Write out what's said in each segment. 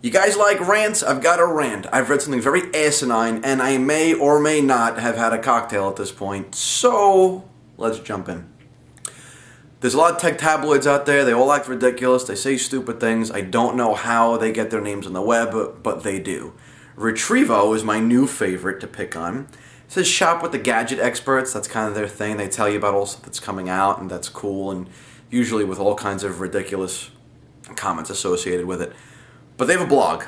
You guys like rants? I've got a rant. I've read something very asinine, and I may or may not have had a cocktail at this point, so let's jump in. There's a lot of tech tabloids out there. They all act ridiculous. They say stupid things. I don't know how they get their names on the web, but they do. Retrevo is my new favorite to pick on. It says shop with the gadget experts. That's kind of their thing. They tell you about all stuff that's coming out, and that's cool, and usually with all kinds of ridiculous comments associated with it. But they have a blog.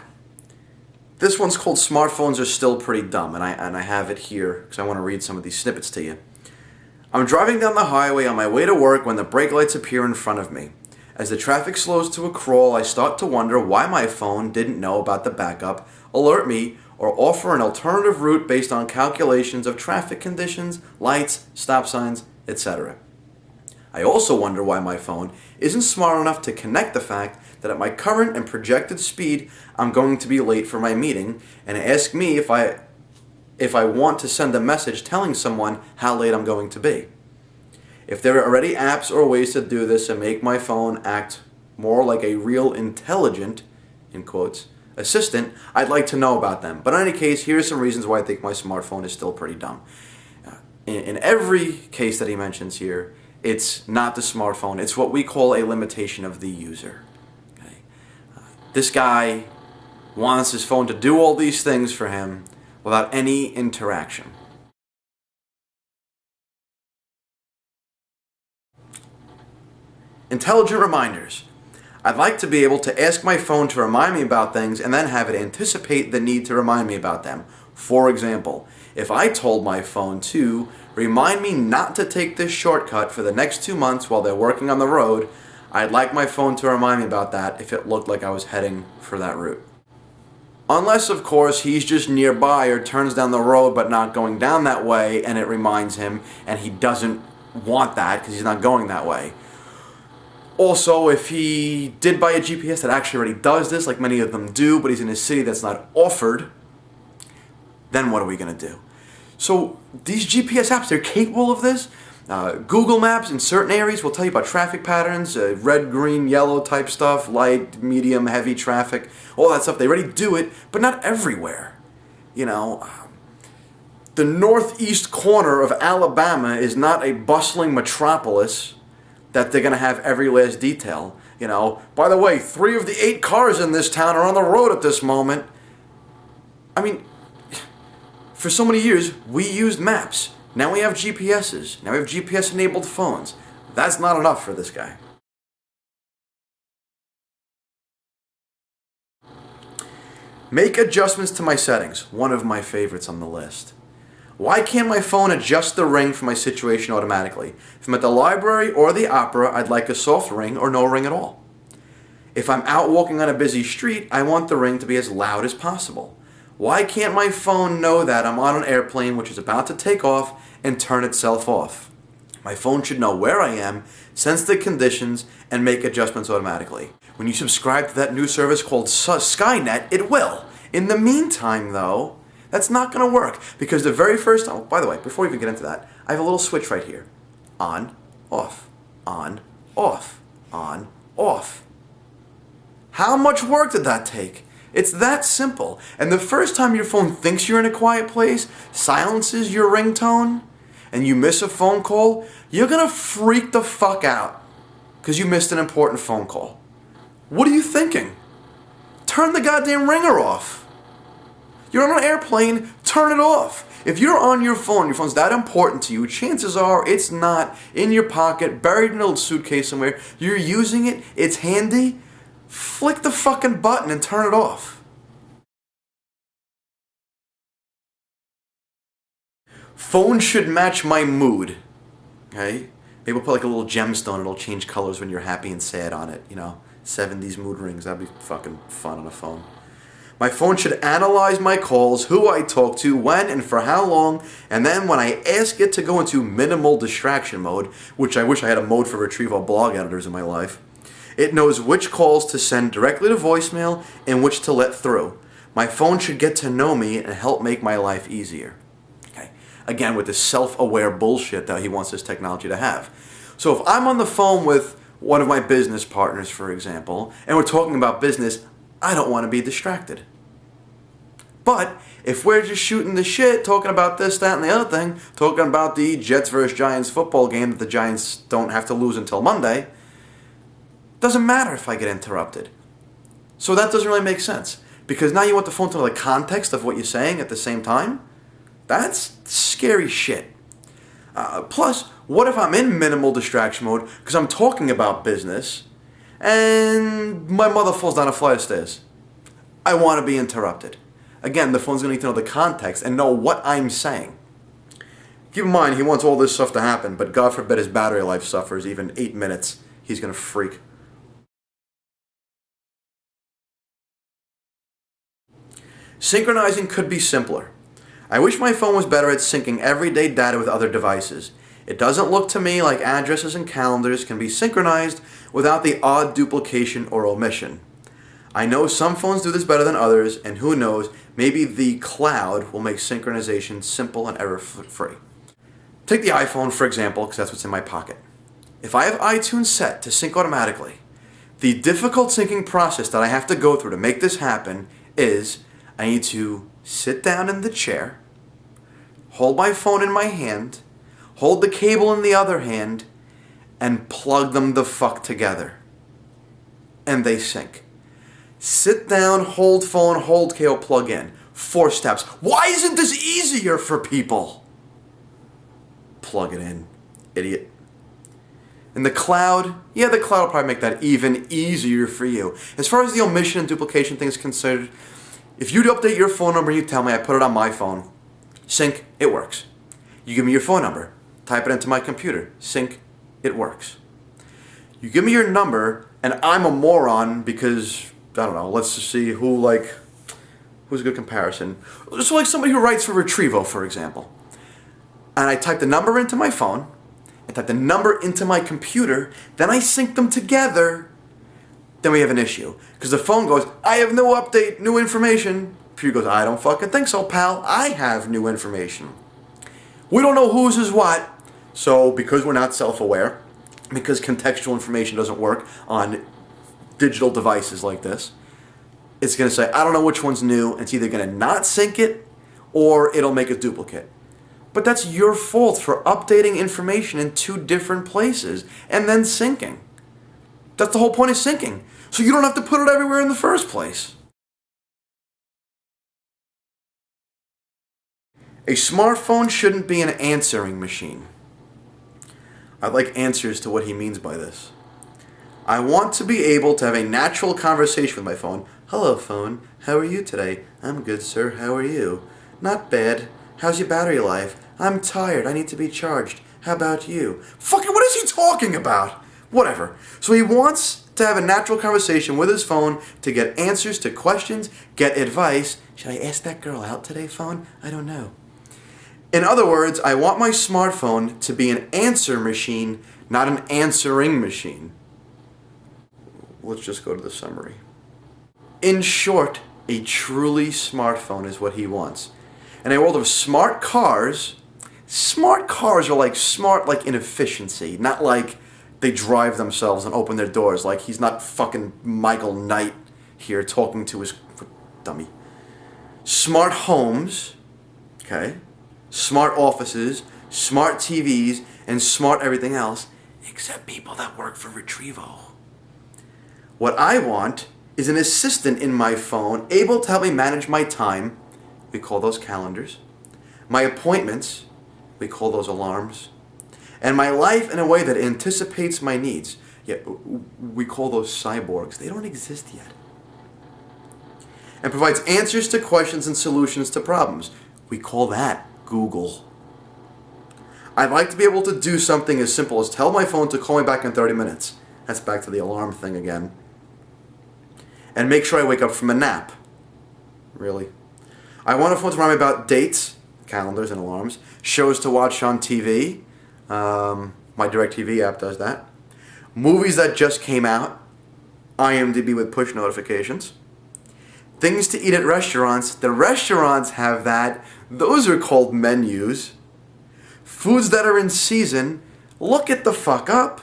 This one's called Smartphones Are Still Pretty Dumb, and I have it here because I want to read some of these snippets to you. I'm driving down the highway on my way to work when the brake lights appear in front of me. As the traffic slows to a crawl, I start to wonder why my phone didn't know about the backup, alert me, or offer an alternative route based on calculations of traffic conditions, lights, stop signs, etc. I also wonder why my phone isn't smart enough to connect the fact that at my current and projected speed, I'm going to be late for my meeting, and ask me if I want to send a message telling someone how late I'm going to be. If there are already apps or ways to do this and make my phone act more like a real intelligent, in quotes, assistant, I'd like to know about them. But in any case, here are some reasons why I think my smartphone is still pretty dumb. In every case that he mentions here, it's not the smartphone. It's what we call a limitation of the user. Okay? This guy wants his phone to do all these things for him without any interaction. Intelligent reminders. I'd like to be able to ask my phone to remind me about things and then have it anticipate the need to remind me about them. For example, if I told my phone to remind me not to take this shortcut for the next 2 months while they're working on the road, I'd like my phone to remind me about that if it looked like I was heading for that route. Unless, of course, he's just nearby or turns down the road but not going down that way and it reminds him and he doesn't want that because he's not going that way. Also, if he did buy a GPS that actually already does this, like many of them do, but he's in a city that's not offered, then what are we going to do? So these GPS apps, they're capable of this. Google Maps in certain areas will tell you about traffic patterns, red, green, yellow type stuff, light, medium, heavy traffic, all that stuff. They already do it, but not everywhere. You know, the northeast corner of Alabama is not a bustling metropolis that they're going to have every last detail. You know, by the way, 3 of the 8 cars in this town are on the road at this moment. I mean, for so many years, we used maps. Now we have GPSs. Now we have GPS-enabled phones. That's not enough for this guy. Make adjustments to my settings. One of my favorites on the list. Why can't my phone adjust the ring for my situation automatically? If I'm at the library or the opera, I'd like a soft ring or no ring at all. If I'm out walking on a busy street, I want the ring to be as loud as possible. Why can't my phone know that I'm on an airplane which is about to take off and turn itself off? My phone should know where I am, sense the conditions, and make adjustments automatically. When you subscribe to that new service called Skynet, it will. In the meantime, though, that's not going to work because the very first time, by the way, before we even get into that, I have a little switch right here. On, off, on, off, on, off. How much work did that take? It's that simple. And the first time your phone thinks you're in a quiet place, silences your ringtone, and you miss a phone call, you're going to freak the fuck out because you missed an important phone call. What are you thinking? Turn the goddamn ringer off. You're on an airplane, turn it off. If you're on your phone's that important to you, chances are it's not in your pocket, buried in a little suitcase somewhere. You're using it, it's handy. Flick the fucking button and turn it off. Phone should match my mood. Okay? Maybe we'll put like a little gemstone, it'll change colors when you're happy and sad on it, you know. 70s mood rings, that'd be fucking fun on a phone. My phone should analyze my calls, who I talk to, when and for how long, and then when I ask it to go into minimal distraction mode, which I wish I had a mode for Retrevo blog editors in my life, it knows which calls to send directly to voicemail and which to let through. My phone should get to know me and help make my life easier. Okay. Again, with this self-aware bullshit that he wants this technology to have. So if I'm on the phone with one of my business partners, for example, and we're talking about business, I don't want to be distracted. But if we're just shooting the shit, talking about this, that, and the other thing, talking about the Jets versus Giants football game that the Giants don't have to lose until Monday, doesn't matter if I get interrupted. So that doesn't really make sense. Because now you want the phone to know the context of what you're saying at the same time? That's scary shit. Plus, what if I'm in minimal distraction mode because I'm talking about business and my mother falls down a flight of stairs? I want to be interrupted. Again, the phone's going to need to know the context and know what I'm saying. Keep in mind, he wants all this stuff to happen, but God forbid his battery life suffers even 8 minutes. He's going to freak. Synchronizing could be simpler. I wish my phone was better at syncing everyday data with other devices. It doesn't look to me like addresses and calendars can be synchronized without the odd duplication or omission. I know some phones do this better than others, and who knows, maybe the cloud will make synchronization simple and error-free. Take the iPhone, for example, because that's what's in my pocket. If I have iTunes set to sync automatically, the difficult syncing process that I have to go through to make this happen is I need to sit down in the chair, hold my phone in my hand, hold the cable in the other hand, and plug them the fuck together. And they sync. Sit down, hold phone, hold cable, plug in. 4 steps. Why isn't this easier for people? Plug it in, idiot. In the cloud, yeah, the cloud will probably make that even easier for you. As far as the omission and duplication thing is concerned, if you'd update your phone number and you tell me I put it on my phone, sync, it works. You give me your phone number, type it into my computer, sync, it works. You give me your number and I'm a moron because, I don't know, let's just see who's a good comparison. So like somebody who writes for Retrevo, for example. And I type the number into my phone, I type the number into my computer, then I sync them together, then we have an issue. Because the phone goes, I have no update, new information. Computer goes, I don't fucking think so, pal. I have new information. We don't know whose is what. So because we're not self-aware, because contextual information doesn't work on digital devices like this, it's going to say, I don't know which one's new. It's either going to not sync it or it'll make a duplicate. But that's your fault for updating information in 2 different places and then syncing. That's the whole point of syncing. So you don't have to put it everywhere in the first place. A smartphone shouldn't be an answering machine. I'd like answers to what he means by this. I want to be able to have a natural conversation with my phone. Hello, phone. How are you today? I'm good, sir. How are you? Not bad. How's your battery life? I'm tired. I need to be charged. How about you? Fucking what is he talking about? Whatever. So he wants to have a natural conversation with his phone to get answers to questions, get advice. Should I ask that girl out today, phone? I don't know. In other words, I want my smartphone to be an answer machine, not an answering machine. Let's just go to the summary. In short, a truly smartphone is what he wants. In a world of smart cars are like smart like in efficiency, not like they drive themselves and open their doors. Like he's not fucking Michael Knight here talking to his dummy. Smart homes, okay? Smart offices, smart TVs, and smart everything else, except people that work for Retrevo. What I want is an assistant in my phone able to help me manage my time. We call those calendars. My appointments. We call those alarms. And my life in a way that anticipates my needs. Yeah, we call those cyborgs. They don't exist yet. And provides answers to questions and solutions to problems. We call that Google. I'd like to be able to do something as simple as tell my phone to call me back in 30 minutes. That's back to the alarm thing again. And make sure I wake up from a nap. Really. I want a phone to remind me about dates, calendars and alarms, shows to watch on TV. My DirecTV app does that. Movies that just came out. IMDb with push notifications. Things to eat at restaurants. The restaurants have that. Those are called menus. Foods that are in season. Look it the fuck up.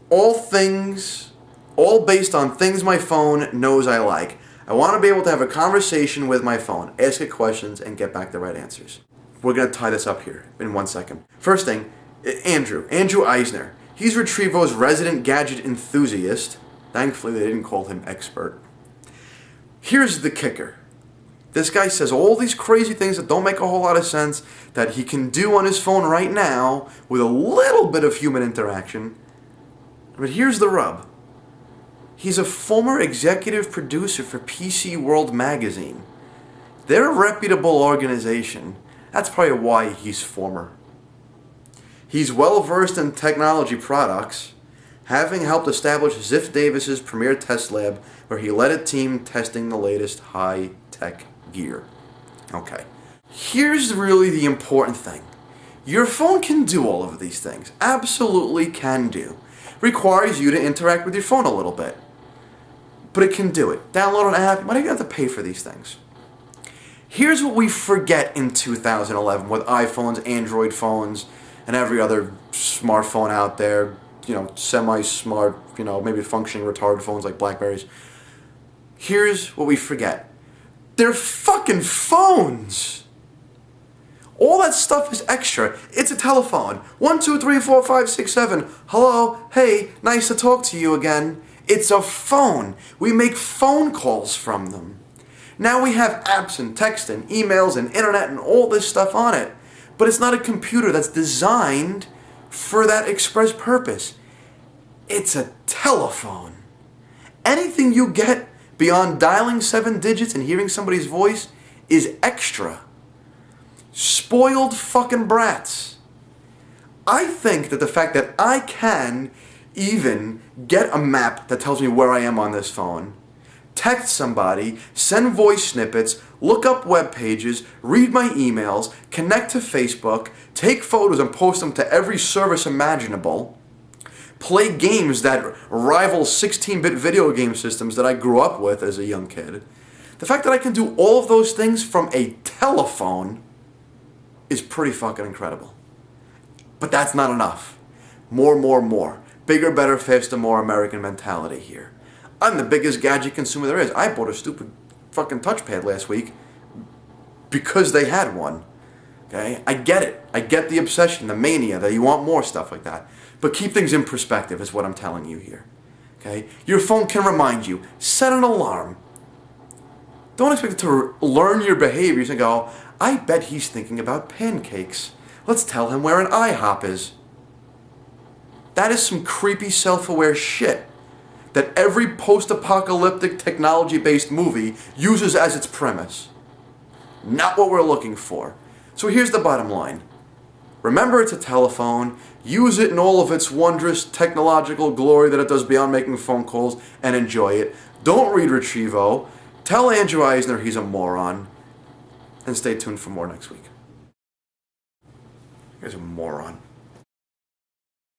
All things all based on things my phone knows I like. I want to be able to have a conversation with my phone, ask it questions, and get back the right answers. We're going to tie this up here in 1 second. First thing, Andrew Eisner. He's Retrevo's resident gadget enthusiast. Thankfully, they didn't call him expert. Here's the kicker. This guy says all these crazy things that don't make a whole lot of sense that he can do on his phone right now with a little bit of human interaction. But here's the rub. He's a former executive producer for PC World magazine. They're a reputable organization. That's probably why he's former. He's well versed in technology products, having helped establish Ziff Davis's premier test lab where he led a team testing the latest high-tech gear. Okay. Here's really the important thing. Your phone can do all of these things. Absolutely can do. Requires you to interact with your phone a little bit. But it can do it. Download an app. Why do you have to pay for these things? Here's what we forget in 2011 with iPhones, Android phones, and every other smartphone out there, semi-smart, maybe functioning retarded phones like Blackberries. Here's what we forget. They're fucking phones. All that stuff is extra. It's a telephone. 1, 2, 3, 4, 5, 6, 7. Hello, hey, nice to talk to you again. It's a phone. We make phone calls from them. Now we have apps and text and emails and internet and all this stuff on it. But it's not a computer that's designed for that express purpose. It's a telephone. Anything you get beyond dialing 7 digits and hearing somebody's voice is extra. Spoiled fucking brats. I think that the fact that I can even get a map that tells me where I am on this phone, text somebody, send voice snippets, look up web pages, read my emails, connect to Facebook, take photos and post them to every service imaginable, play games that rival 16-bit video game systems that I grew up with as a young kid. The fact that I can do all of those things from a telephone is pretty fucking incredible. But that's not enough. More. Bigger, better, faster, more American mentality here. I'm the biggest gadget consumer there is. I bought a stupid fucking touchpad last week because they had one. Okay? I get it. I get the obsession, the mania, that you want more stuff like that. But keep things in perspective is what I'm telling you here. Okay? Your phone can remind you. Set an alarm. Don't expect it to learn your behaviors and go, I bet he's thinking about pancakes. Let's tell him where an IHOP is. That is some creepy self-aware shit that every post-apocalyptic technology-based movie uses as its premise. Not what we're looking for. So here's the bottom line. Remember, it's a telephone. Use it in all of its wondrous technological glory that it does beyond making phone calls, and enjoy it. Don't read Retrevo. Tell Andrew Eisner he's a moron. And stay tuned for more next week. You guys are a moron.